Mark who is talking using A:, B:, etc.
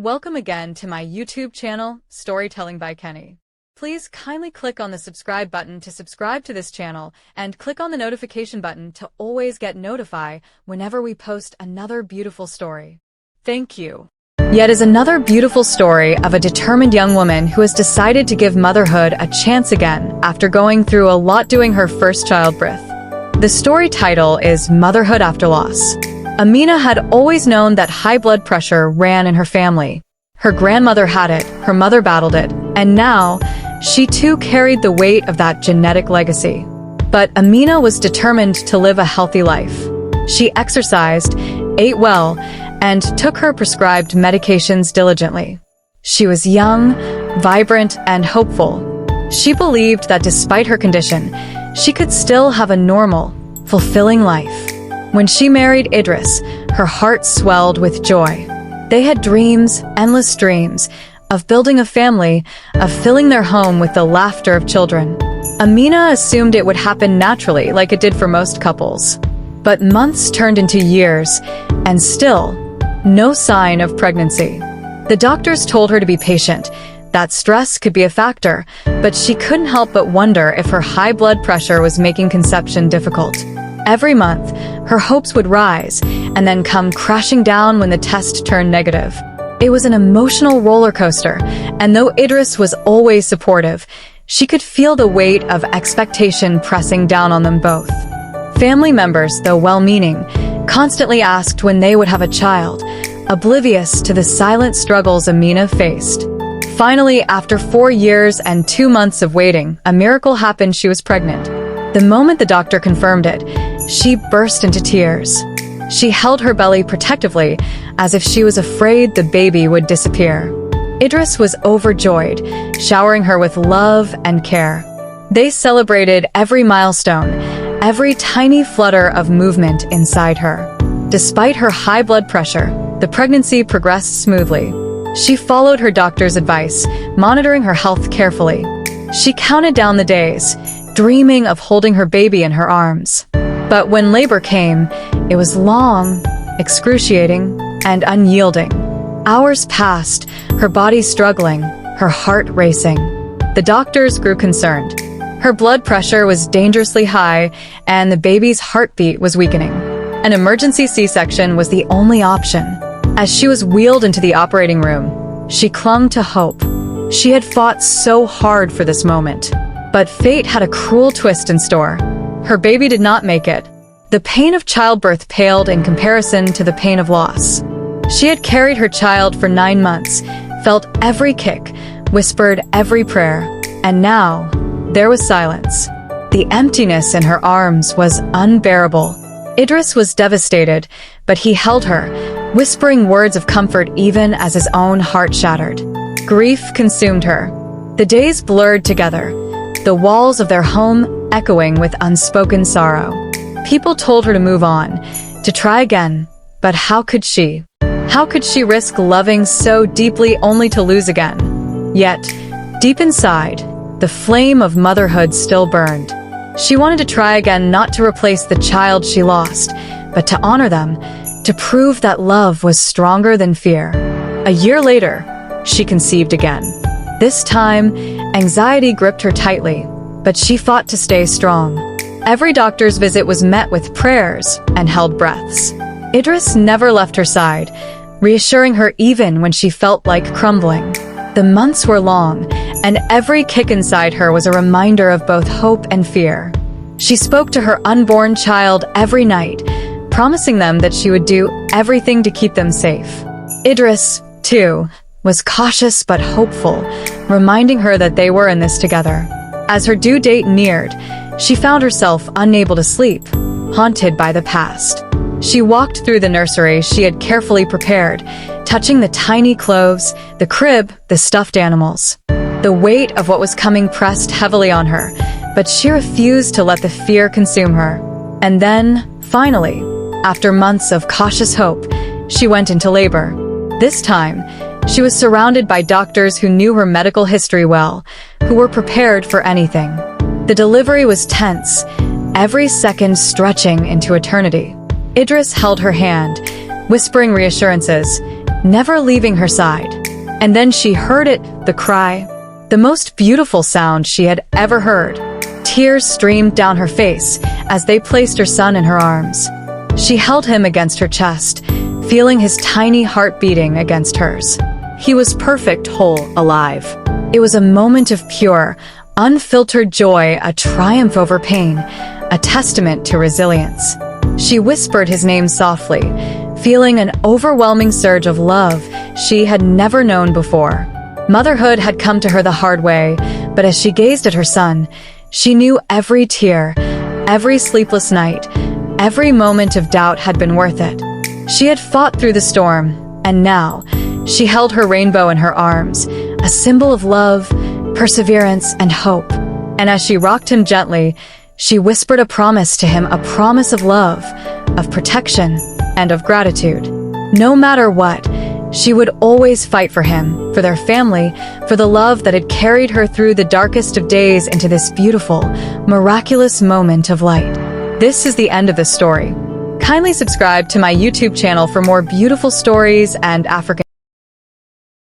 A: Welcome again to my YouTube channel, Storytelling by Kenny. Please kindly click on the subscribe button to subscribe to this channel and click on the notification button to always get notified whenever we post another beautiful story. Thank you. Yet is another beautiful story of a determined young woman who has decided to give motherhood a chance again after going through a lot during her first childbirth. The story title is Motherhood After Loss. Amina had always known that high blood pressure ran in her family. Her grandmother had it, her mother battled it, and now, she too carried the weight of that genetic legacy. But Amina was determined to live a healthy life. She exercised, ate well, and took her prescribed medications diligently. She was young, vibrant, and hopeful. She believed that despite her condition, she could still have a normal, fulfilling life. When she married Idris, her heart swelled with joy. They had dreams, endless dreams, of building a family, of filling their home with the laughter of children. Amina assumed it would happen naturally like it did for most couples. But months turned into years, and still, no sign of pregnancy. The doctors told her to be patient, that stress could be a factor, but she couldn't help but wonder if her high blood pressure was making conception difficult. Every month, her hopes would rise and then come crashing down when the test turned negative. It was an emotional roller coaster, and though Idris was always supportive, she could feel the weight of expectation pressing down on them both. Family members, though well-meaning, constantly asked when they would have a child, oblivious to the silent struggles Amina faced. Finally, after 4 years and 2 months of waiting, a miracle happened. She was pregnant. The moment the doctor confirmed it, she burst into tears. She held her belly protectively, as if she was afraid the baby would disappear. Idris was overjoyed, showering her with love and care. They celebrated every milestone, every tiny flutter of movement inside her. Despite her high blood pressure, the pregnancy progressed smoothly. She followed her doctor's advice, monitoring her health carefully. She counted down the days, dreaming of holding her baby in her arms. But when labor came, it was long, excruciating, and unyielding. Hours passed, her body struggling, her heart racing. The doctors grew concerned. Her blood pressure was dangerously high, and the baby's heartbeat was weakening. An emergency C-section was the only option. As she was wheeled into the operating room, she clung to hope. She had fought so hard for this moment. But fate had a cruel twist in store. Her baby did not make it. The pain of childbirth paled in comparison to the pain of loss. She had carried her child for 9 months, felt every kick, whispered every prayer, and now, there was silence. The emptiness in her arms was unbearable. Idris was devastated, but he held her, whispering words of comfort even as his own heart shattered. Grief consumed her. The days blurred together, the walls of their home echoing with unspoken sorrow. People told her to move on, to try again, but how could she? How could she risk loving so deeply only to lose again? Yet, deep inside, the flame of motherhood still burned. She wanted to try again, not to replace the child she lost, but to honor them, to prove that love was stronger than fear. A year later, she conceived again. This time, anxiety gripped her tightly, but she fought to stay strong. Every doctor's visit was met with prayers and held breaths. Idris never left her side, reassuring her even when she felt like crumbling. The months were long, and every kick inside her was a reminder of both hope and fear. She spoke to her unborn child every night, promising them that she would do everything to keep them safe. Idris, too, was cautious but hopeful, reminding her that they were in this together. As her due date neared, she found herself unable to sleep, haunted by the past. She walked through the nursery she had carefully prepared, touching the tiny clothes, the crib, the stuffed animals. The weight of what was coming pressed heavily on her, but she refused to let the fear consume her. And then, finally, after months of cautious hope, she went into labor. This time, she was surrounded by doctors who knew her medical history well, who were prepared for anything. The delivery was tense, every second stretching into eternity. Idris held her hand, whispering reassurances, never leaving her side. And then she heard it, the cry, the most beautiful sound she had ever heard. Tears streamed down her face as they placed her son in her arms. She held him against her chest, feeling his tiny heart beating against hers. He was perfect, whole, alive. It was a moment of pure, unfiltered joy, a triumph over pain, a testament to resilience. She whispered his name softly, feeling an overwhelming surge of love she had never known before. Motherhood had come to her the hard way, but as she gazed at her son, she knew every tear, every sleepless night, every moment of doubt had been worth it. She had fought through the storm, and now she held her rainbow in her arms, a symbol of love, perseverance, and hope. And as she rocked him gently, she whispered a promise to him, a promise of love, of protection, and of gratitude. No matter what, she would always fight for him, for their family, for the love that had carried her through the darkest of days into this beautiful, miraculous moment of light. This is the end of the story. Kindly subscribe to my YouTube channel for more beautiful stories and African